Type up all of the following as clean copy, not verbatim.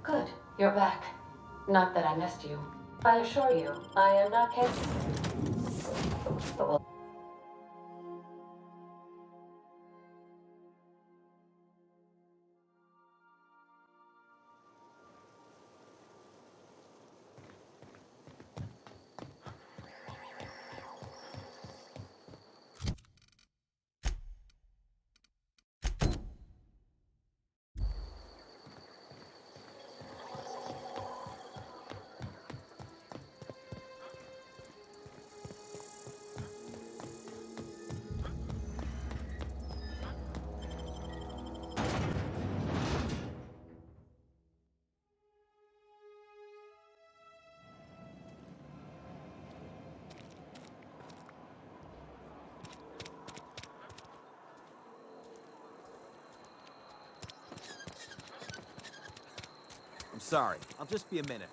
Good, you're back. Not that I missed you. I assure you, I am not capable. I'm sorry. I'll just be a minute.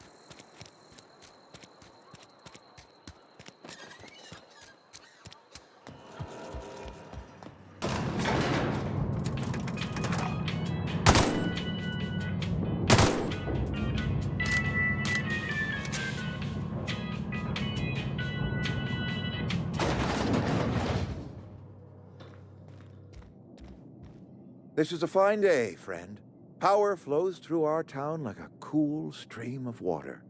This is a fine day, friend. Power flows through our town like a cool stream of water.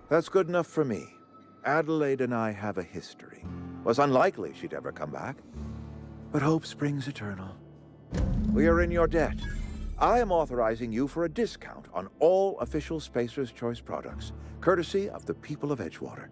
That's good enough for me. Adelaide and I have a history. Was unlikely she'd ever come back. But hope springs eternal. We are in your debt. I am authorizing you for a discount on all official Spacer's Choice products, courtesy of the people of Edgewater.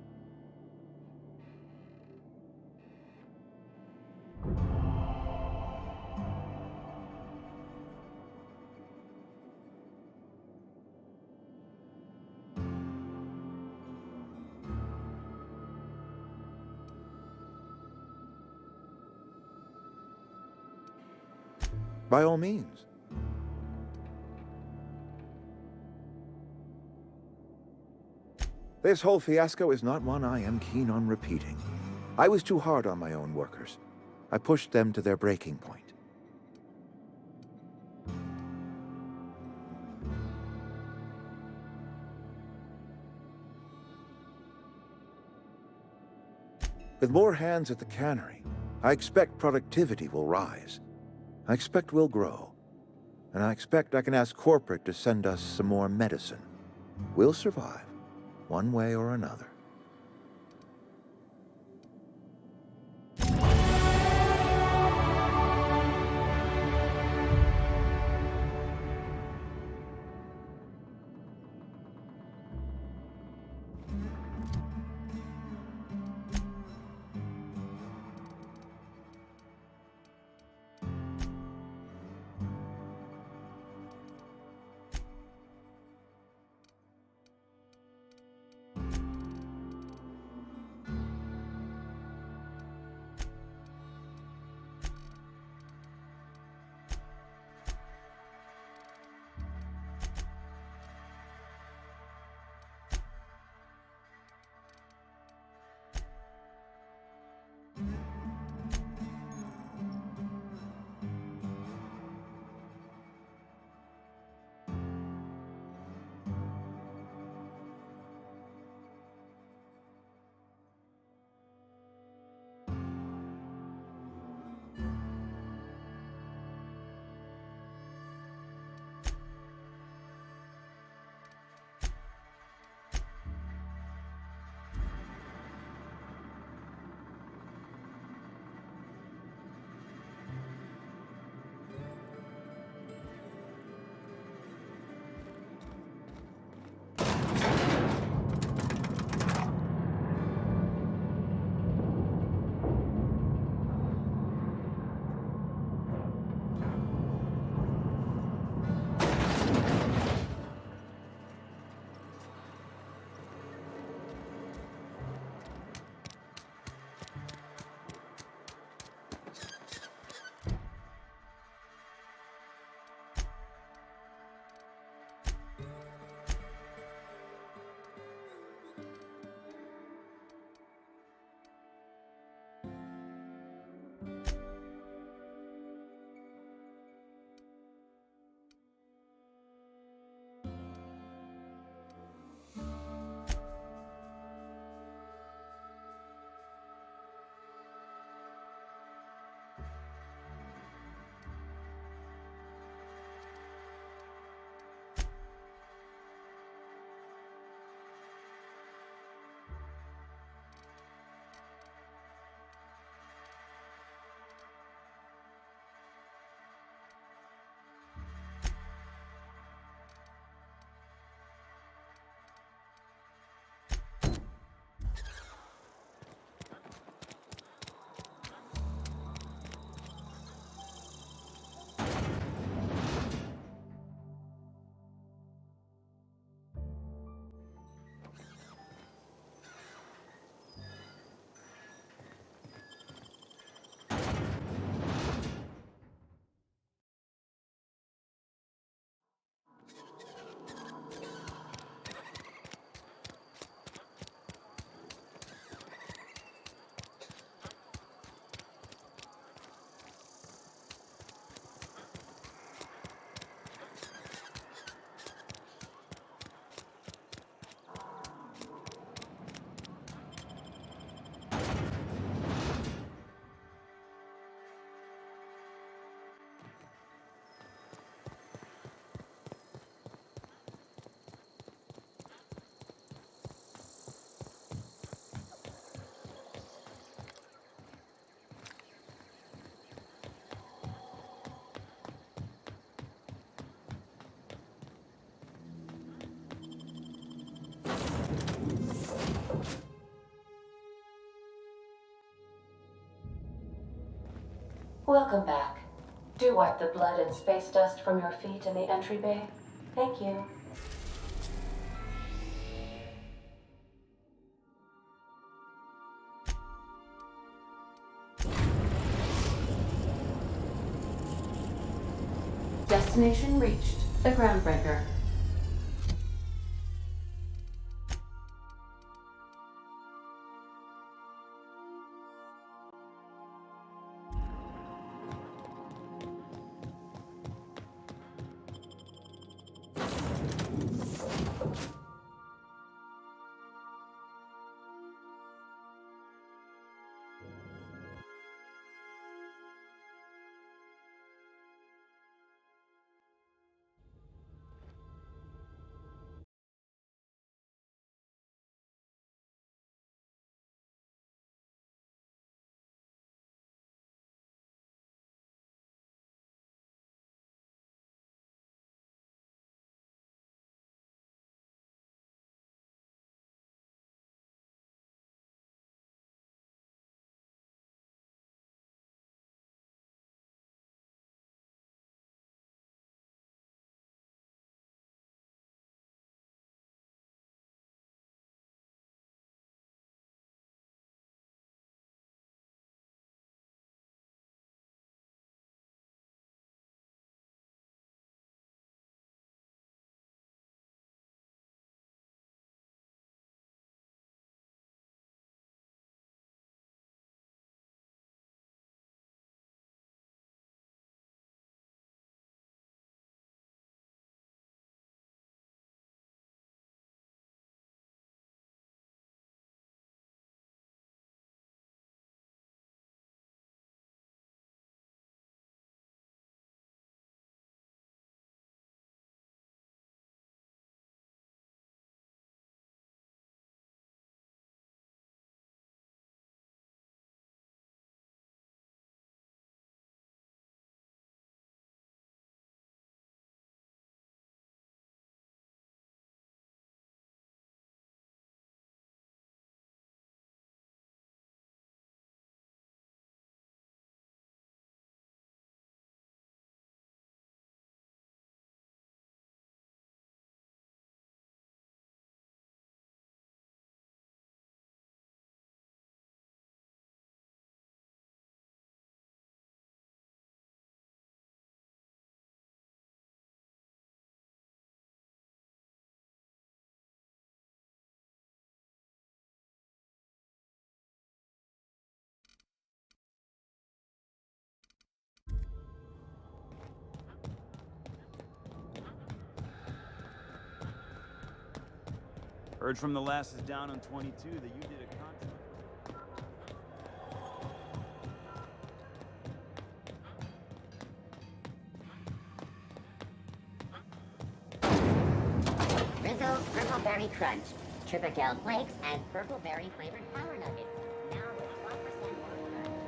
By all means. This whole fiasco is not one I am keen on repeating. I was too hard on my own workers. I pushed them to their breaking point. With more hands at the cannery, I expect productivity will rise. I expect we'll grow. And I expect I can ask corporate to send us some more medicine. We'll survive, one way or another. Welcome back. Do wipe the blood and space dust from your feet in the entry bay. Thank you. Destination reached. The Groundbreaker. Heard from the lasses down on 22 that you did a contract. Rizzo's Purple Berry Crunch, Triple Flakes, and Purple Berry flavored Power Nuggets. Now with 12% more crunch.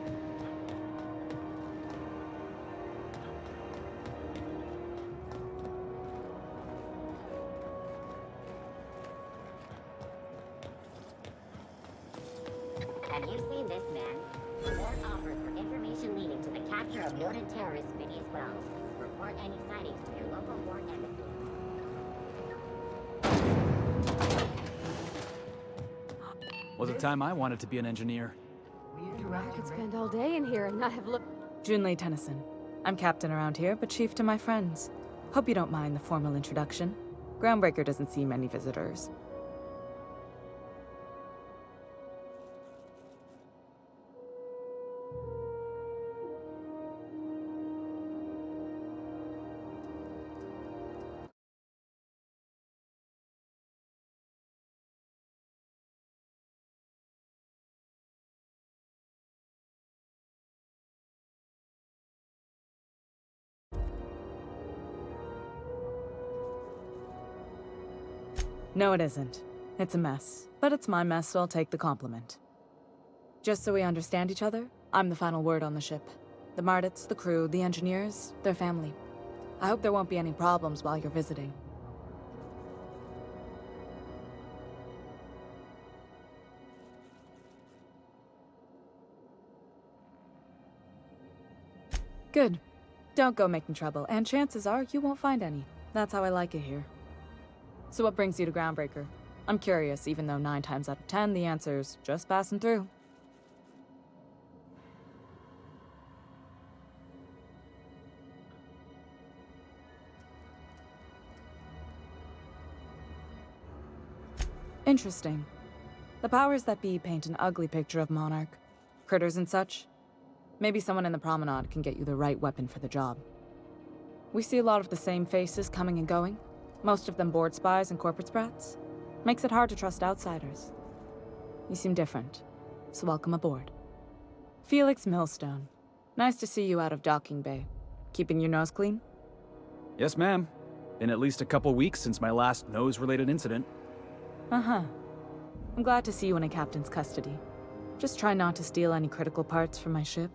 Have you seen this man? Report offered for information leading to the capture of noted terrorist Phineas Wells. Report any sightings to your local war embassy. Was a time I wanted to be an engineer. I could spend all day in here and not have looked. Junlei Tennyson. I'm captain around here, but chief to my friends. Hope you don't mind the formal introduction. Groundbreaker doesn't see many visitors. No, it isn't. It's a mess. But it's my mess, so I'll take the compliment. Just so we understand each other, I'm the final word on the ship. The Mardits, the crew, the engineers, their family. I hope there won't be any problems while you're visiting. Good. Don't go making trouble, and chances are you won't find any. That's how I like it here. So what brings you to Groundbreaker? I'm curious, even though 9 times out of 10 the answer's just passing through. Interesting. The powers that be paint an ugly picture of Monarch. Critters and such. Maybe someone in the promenade can get you the right weapon for the job. We see a lot of the same faces coming and going. Most of them board spies and corporate sprats. Makes it hard to trust outsiders. You seem different, so welcome aboard. Felix Millstone. Nice to see you out of docking bay. Keeping your nose clean? Yes, ma'am. Been at least a couple weeks since my last nose-related incident. Uh-huh. I'm glad to see you in a captain's custody. Just try not to steal any critical parts from my ship.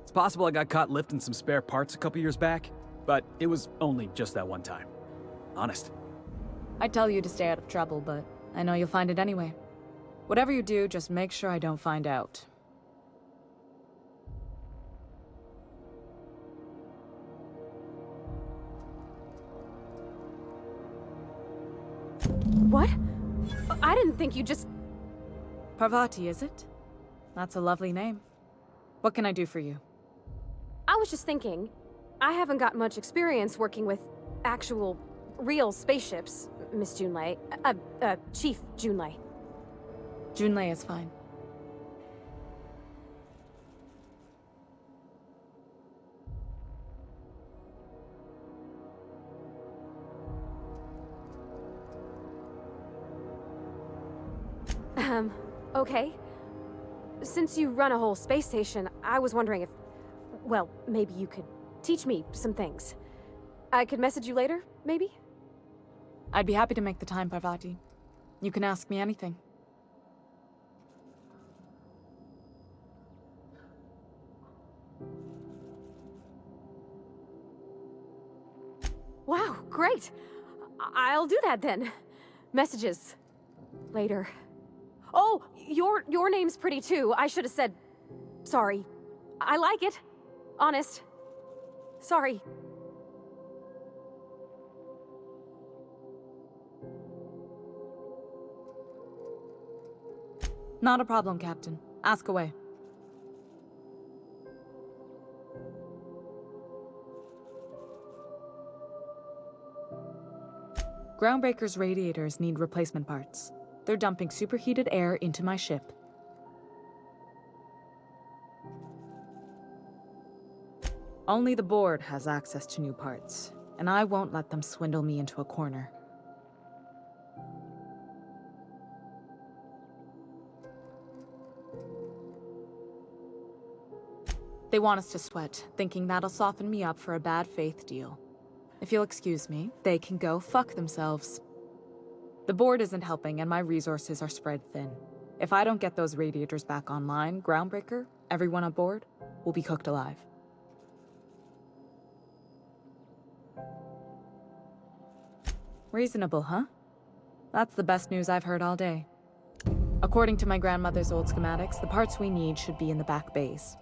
It's possible I got caught lifting some spare parts a couple years back, but it was only just that one time. Honest. I'd tell you to stay out of trouble, but I know you'll find it anyway. Whatever you do, just make sure I don't find out. What? I didn't think you just... Parvati, is it? That's a lovely name. What can I do for you? I was just thinking, I haven't got much experience working with actual, real spaceships, Miss Junlei. Chief Junlei. Junlei is fine. Okay. Since you run a whole space station, I was wondering if... Well, maybe you could teach me some things. I could message you later, maybe? I'd be happy to make the time, Parvati. You can ask me anything. Wow, great! I'll do that then. Messages. Later. Oh, your name's pretty too. I should have said... Sorry. I like it. Honest. Sorry. Not a problem, Captain. Ask away. Groundbreaker's radiators need replacement parts. They're dumping superheated air into my ship. Only the board has access to new parts, and I won't let them swindle me into a corner. They want us to sweat, thinking that'll soften me up for a bad faith deal. If you'll excuse me, they can go fuck themselves. The board isn't helping and my resources are spread thin. If I don't get those radiators back online, Groundbreaker, everyone on board, will be cooked alive. Reasonable, huh? That's the best news I've heard all day. According to my grandmother's old schematics, the parts we need should be in the back bays.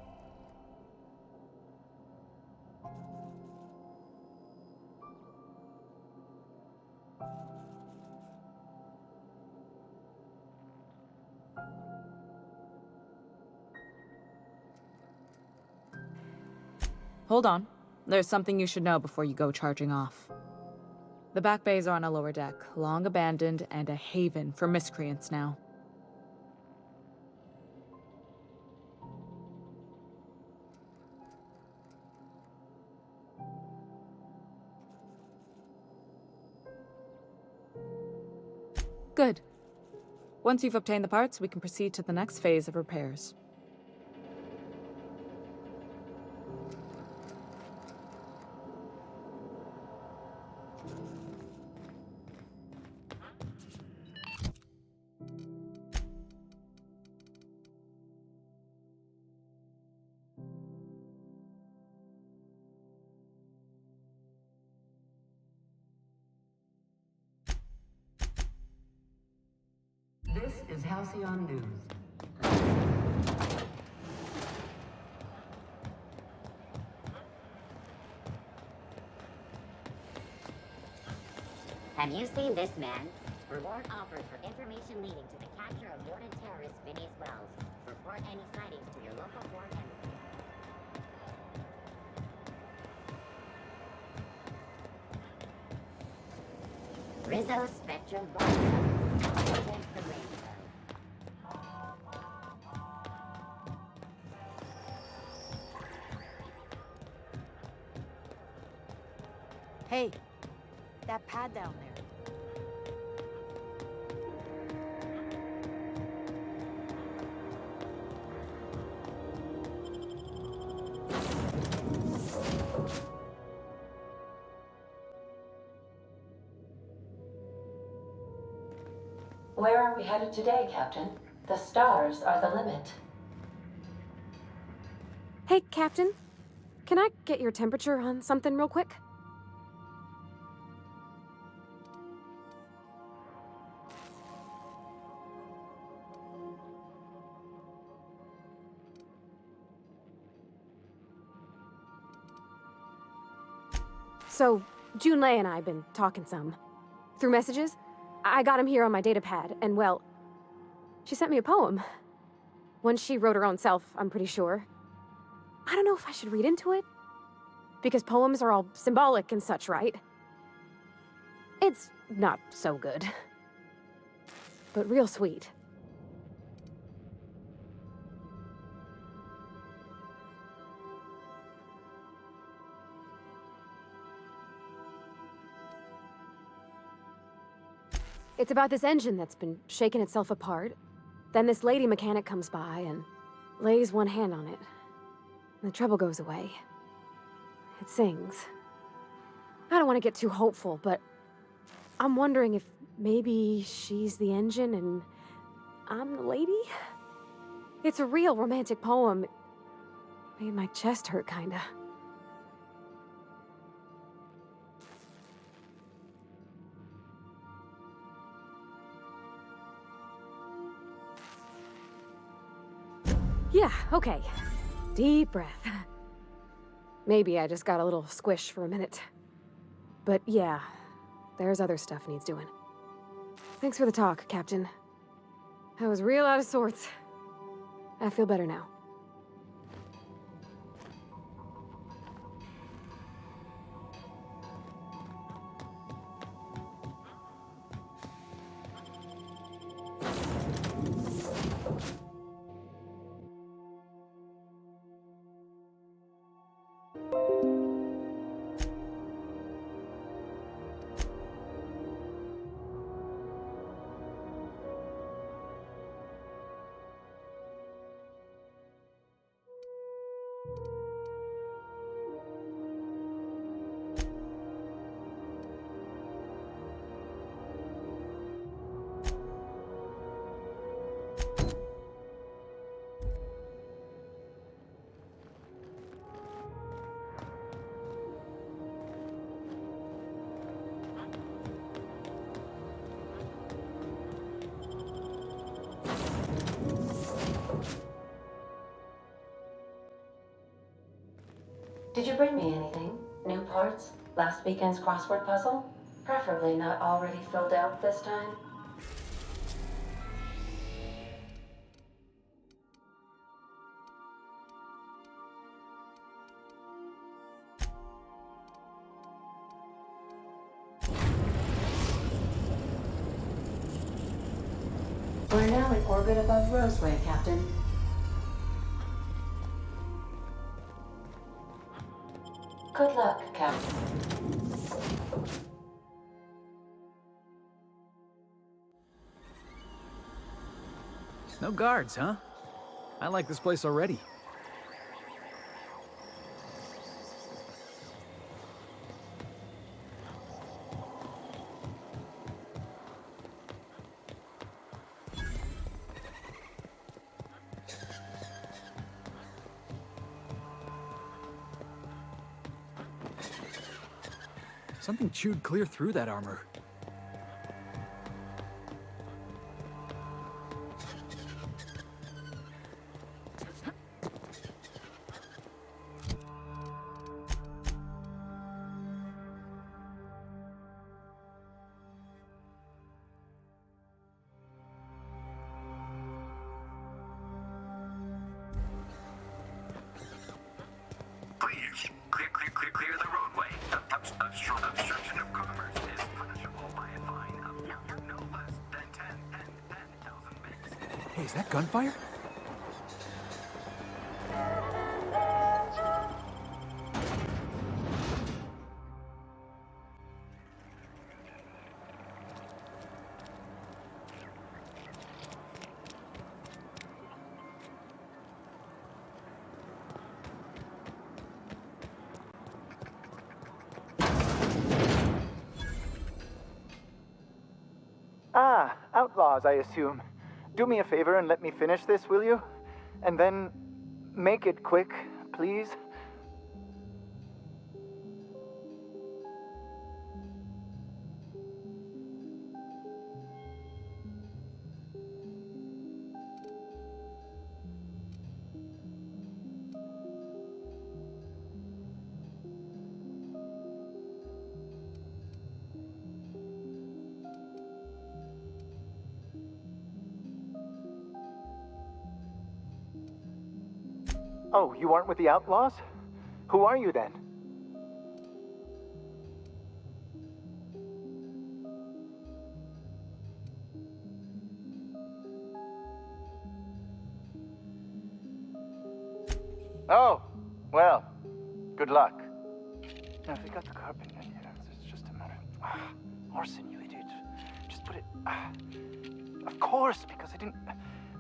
Hold on. There's something you should know before you go charging off. The back bays are on a lower deck, long abandoned and a haven for miscreants now. Good. Once you've obtained the parts, we can proceed to the next phase of repairs. This is Halcyon News. Have you seen this man? Reward offered for information leading to the capture of wanted terrorist Phineas Wells. Report any sightings to your local foreign embassy. Rizzo Spectrum Barcode. Against the rainbow. Hey, that pad down there. Where are we headed today, Captain? The stars are the limit. Hey, Captain. Can I get your temperature on something real quick? So, Junlei and I have been talking some. Through messages, I got him here on my datapad, and well, she sent me a poem. One she wrote her own self, I'm pretty sure. I don't know if I should read into it, because poems are all symbolic and such, right? It's not so good, but real sweet. It's about this engine that's been shaking itself apart. Then this lady mechanic comes by and lays one hand on it. And the trouble goes away. It sings. I don't want to get too hopeful, but I'm wondering if maybe she's the engine and I'm the lady? It's a real romantic poem. It made my chest hurt, kinda. Yeah, okay. Deep breath. Maybe I just got a little squish for a minute. But yeah, there's other stuff needs doing. Thanks for the talk, Captain. I was real out of sorts. I feel better now. Did you bring me anything? New parts? Last weekend's crossword puzzle? Preferably not already filled out this time. We're now in orbit above Roseway, Captain. Good luck, Captain. No guards, huh? I like this place already. Something chewed clear through that armor. Hey, is that gunfire? Ah, outlaws, I assume. Do me a favor and let me finish this, will you? And then make it quick, please. Oh, you aren't with the outlaws? Who are you then? Oh, well, good luck. Now, if we got the carpet in here, it's just a matter. Orson, you idiot. Just put it. Of course, because I didn't.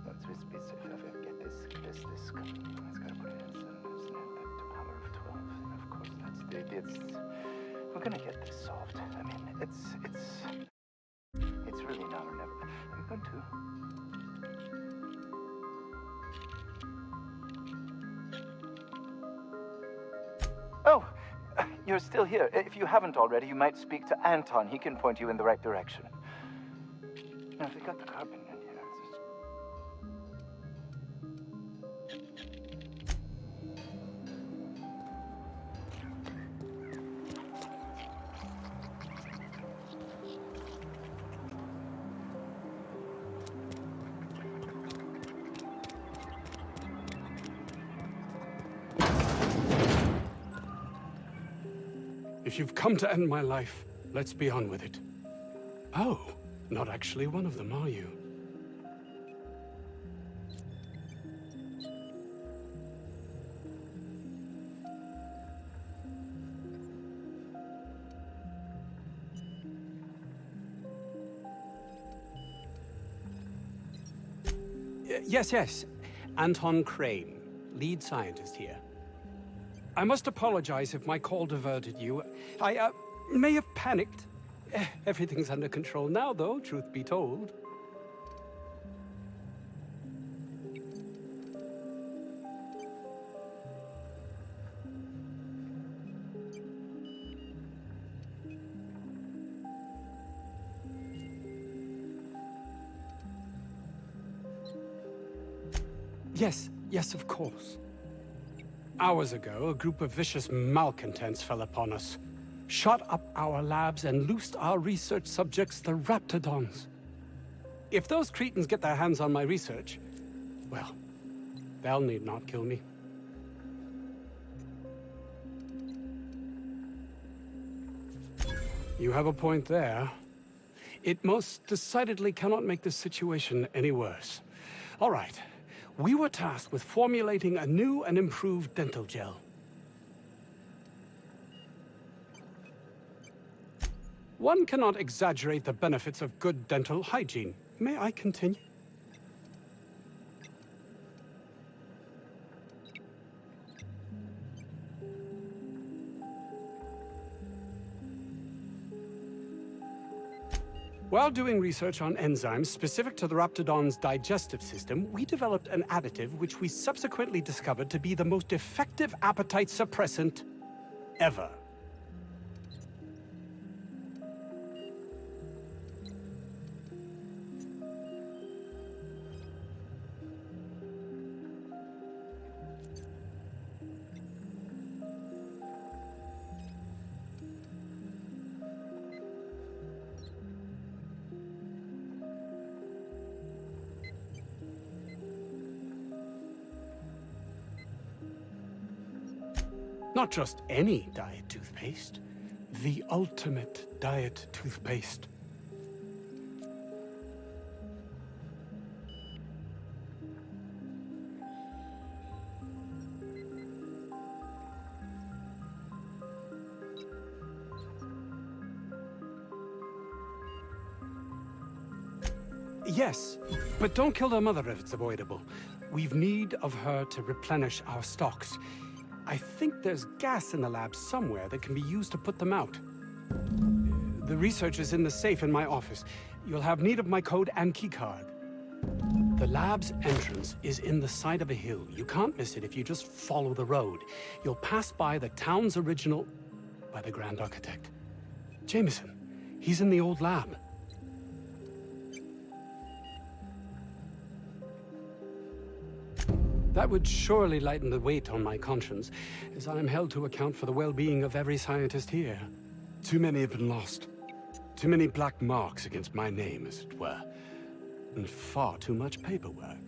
Let's get this. It's got to put it in the power of 12. And of course, it's. We're gonna get this solved. I mean, it's really now or never. I'm going to. Oh, you're still here. If you haven't already, you might speak to Anton. He can point you in the right direction. Now, if we got the carpet in here, If you've come to end my life, let's be on with it. Oh, not actually one of them, are you? Yes. Anton Crane, lead scientist here. I must apologize if my call diverted you. I may have panicked. Everything's under control now, though, truth be told. Yes, of course. Hours ago, a group of vicious malcontents fell upon us, shot up our labs and loosed our research subjects, the Raptidons. If those cretins get their hands on my research, well, they'll need not kill me. You have a point there. It most decidedly cannot make this situation any worse. All right. We were tasked with formulating a new and improved dental gel. One cannot exaggerate the benefits of good dental hygiene. May I continue? While doing research on enzymes specific to the Raptidon's digestive system, we developed an additive which we subsequently discovered to be the most effective appetite suppressant ever. Not just any diet toothpaste, the ultimate diet toothpaste. Yes, but don't kill their mother if it's avoidable. We've need of her to replenish our stocks. I think there's gas in the lab somewhere that can be used to put them out. The research is in the safe in my office. You'll have need of my code and keycard. The lab's entrance is in the side of a hill. You can't miss it if you just follow the road. You'll pass by the town's original... by the Grand Architect. Jameson. He's in the old lab. That would surely lighten the weight on my conscience, as I am held to account for the well-being of every scientist here. Too many have been lost. Too many black marks against my name, as it were. And far too much paperwork.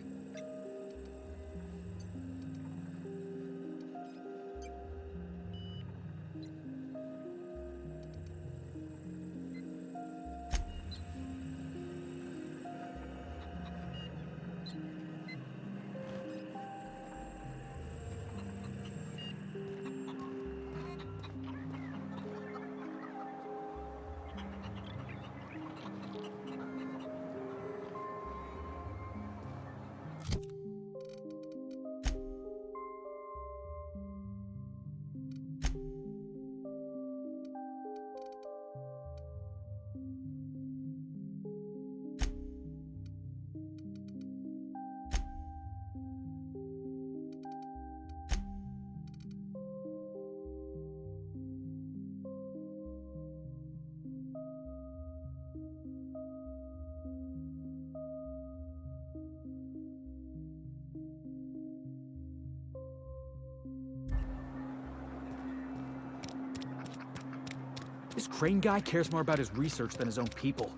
This Crane guy cares more about his research than his own people.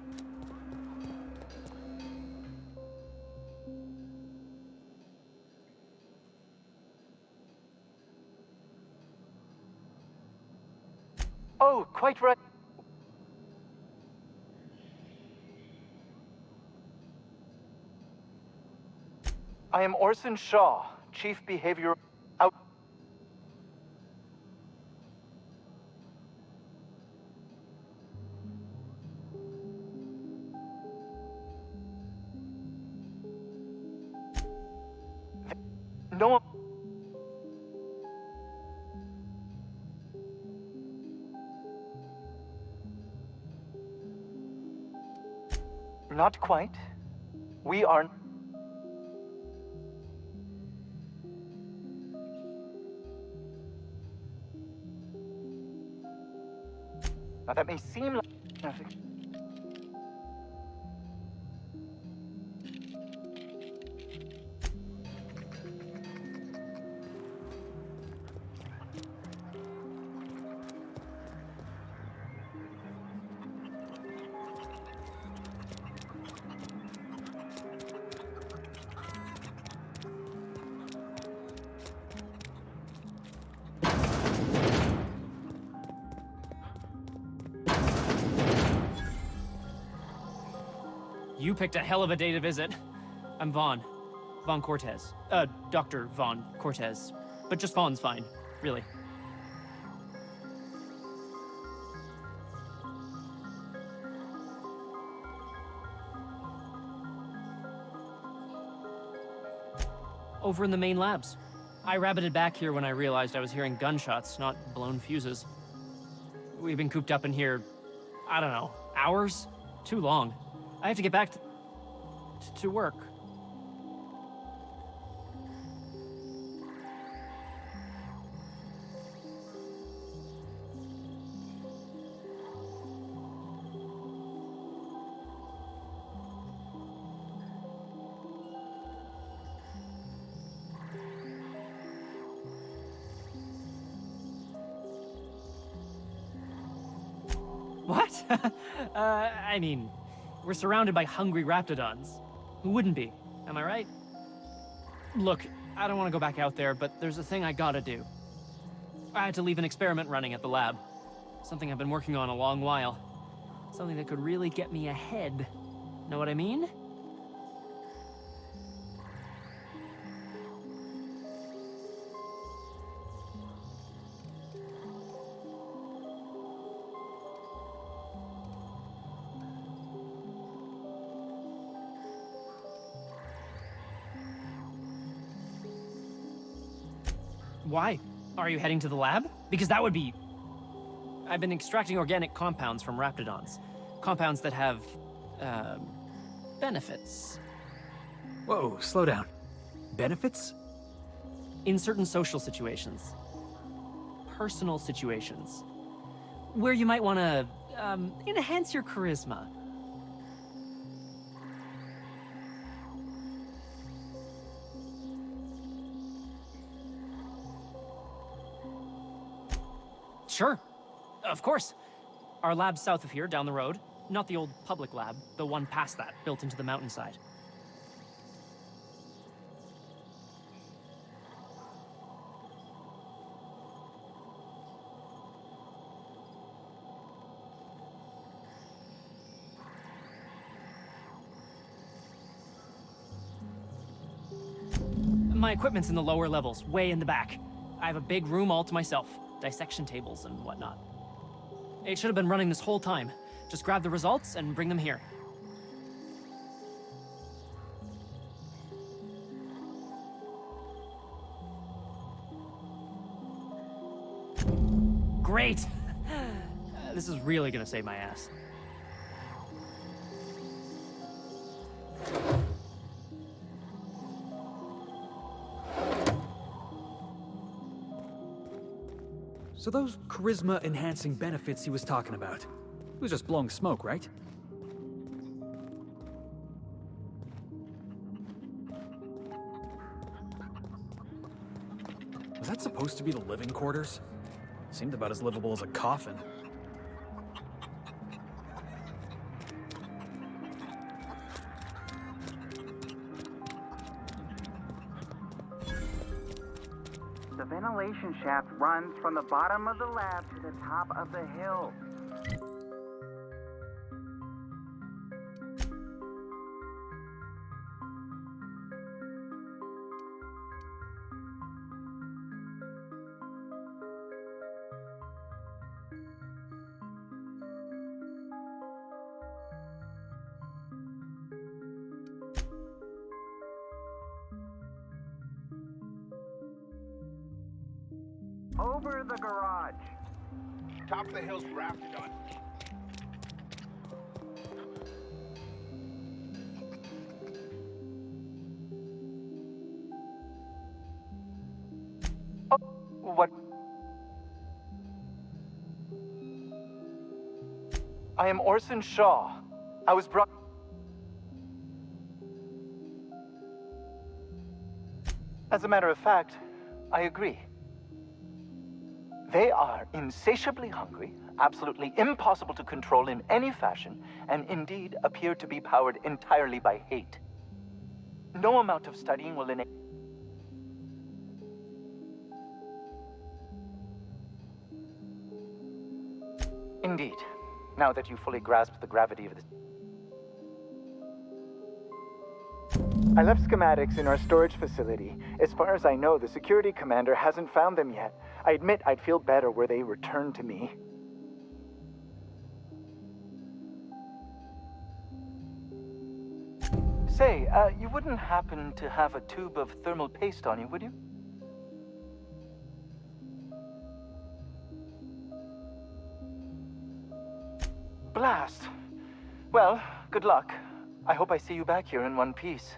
Oh, quite right. I am Orson Shaw, Chief Behavioral... Out... No... Not quite. We are... Now that may seem like... You picked a hell of a day to visit. I'm Vaughn. Vaughn Cortez. Dr. Vaughn Cortez. But just Vaughn's fine, really. Over in the main labs. I rabbited back here when I realized I was hearing gunshots, not blown fuses. We've been cooped up in here, I don't know, hours? Too long. I have to get back to work. What? I mean, we're surrounded by hungry raptidons. Who wouldn't be? Am I right? Look, I don't want to go back out there, but there's a thing I gotta do. I had to leave an experiment running at the lab. Something I've been working on a long while. Something that could really get me ahead. Know what I mean? Why? Are you heading to the lab? Because that would be... I've been extracting organic compounds from raptidons. Compounds that have, benefits. Whoa, slow down. Benefits? In certain social situations. Personal situations. Where you might want to, enhance your charisma. Sure. Of course. Our lab's south of here, down the road. Not the old public lab, the one past that, built into the mountainside. My equipment's in the lower levels, way in the back. I have a big room all to myself, dissection tables and whatnot. It should have been running this whole time. Just grab the results and bring them here. Great! This is really gonna save my ass. So those charisma-enhancing benefits he was talking about, he was just blowing smoke, right? Was that supposed to be the living quarters? Seemed about as livable as a coffin. The ventilation shaft runs from the bottom of the lab to the top of the hill. Over the garage. Top of the hill's rafted on. Oh, what? I am Orson Shaw. I was brought... As a matter of fact, I agree. They are insatiably hungry, absolutely impossible to control in any fashion, and indeed appear to be powered entirely by hate. No amount of studying will enable... Indeed. Now that you fully grasp the gravity of this... I left schematics in our storage facility. As far as I know, the security commander hasn't found them yet. I admit I'd feel better were they returned to me. Say, you wouldn't happen to have a tube of thermal paste on you, would you? Blast. Well, good luck. I hope I see you back here in one piece.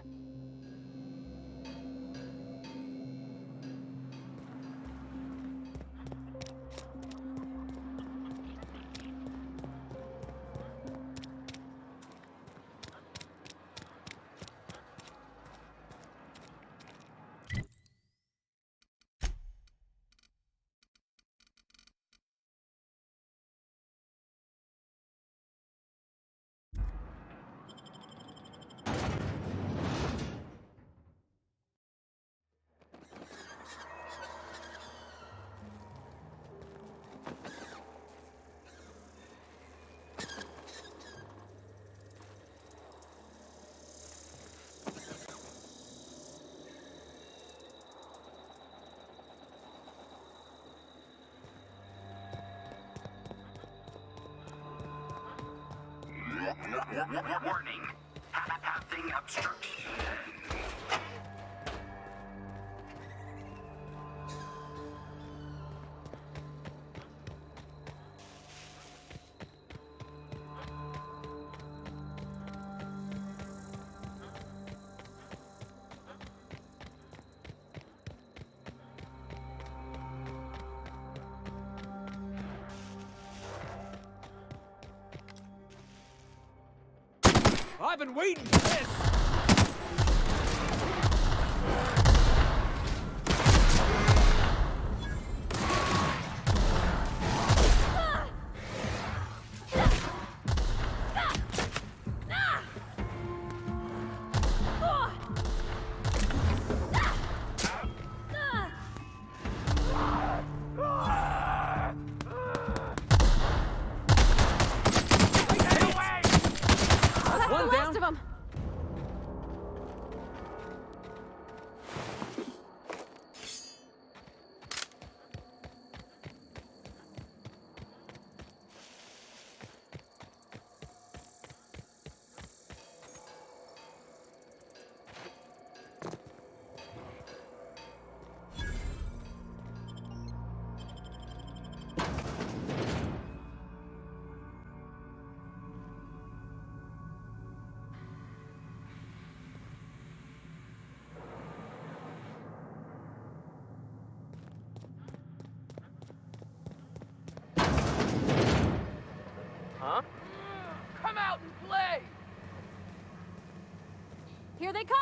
Warning. Having obstruction. I've been waiting for this! That's the last of them. Huh? Come out and play! Here they come!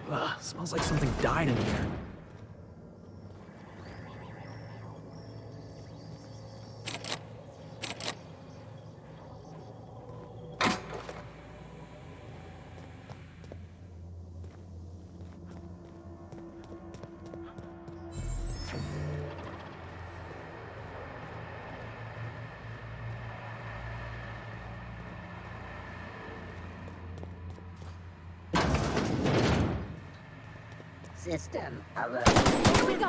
Ugh, smells like something died in here. System alert. Here we go!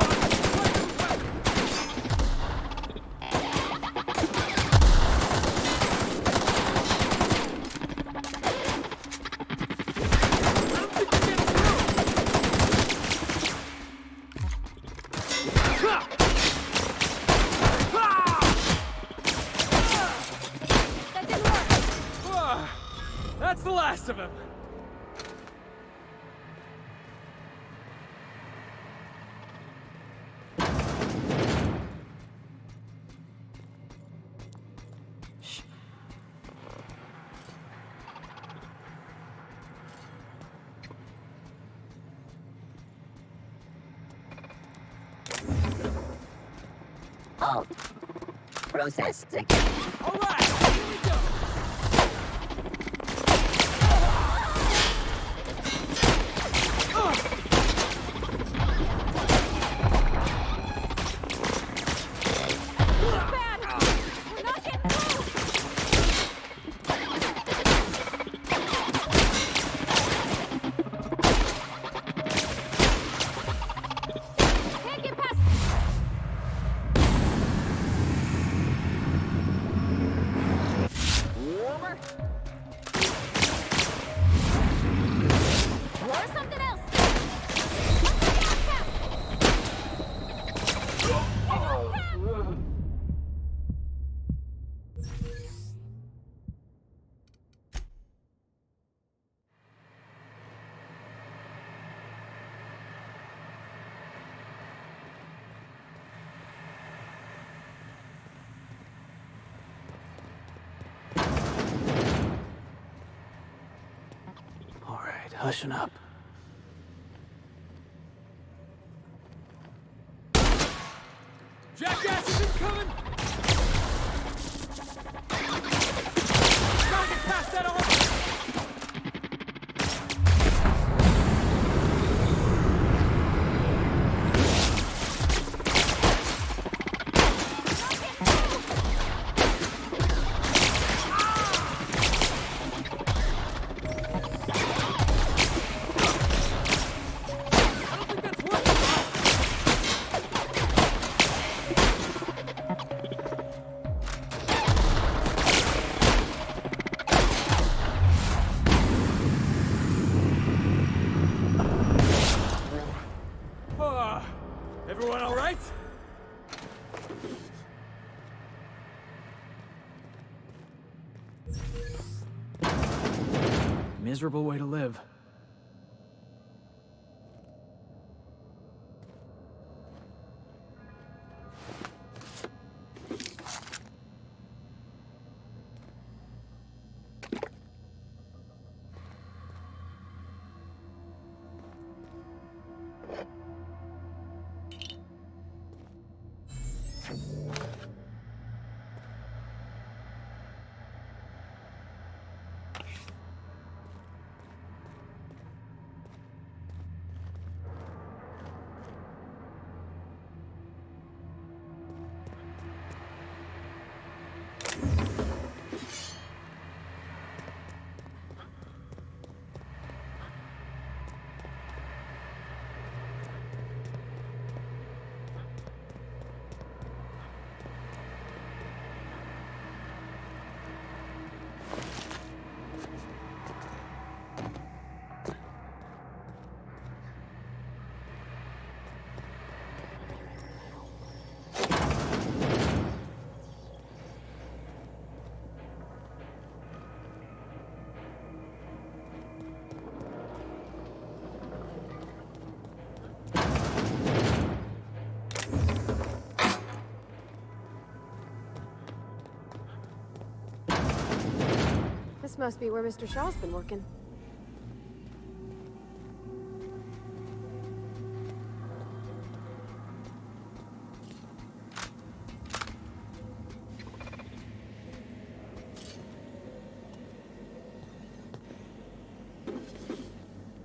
That didn't work! That's the last of him! Halt. Process. All right, here we go! Bad! We're not getting through! Can't get past... Over. Or something else! All right, hushing up. Jackass is incoming! Gotta get past that armor! I don't think that's working! Everyone all right? Miserable way to live. This must be where Mr. Shaw's been working.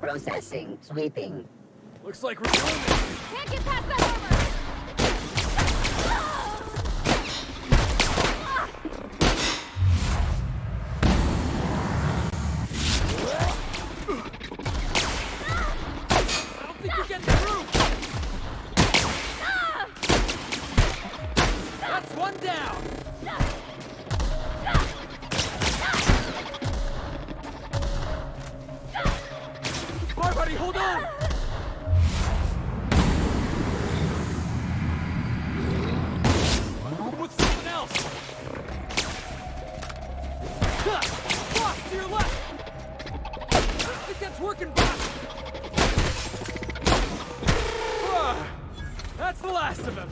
Processing. Sweeping. Looks like we're doing this. Can't get past that armor! I don't think you're getting through. That's one down. Come on, buddy, hold on. With someone else. Boss, to your left. I think that's working, boss. That's the last of him.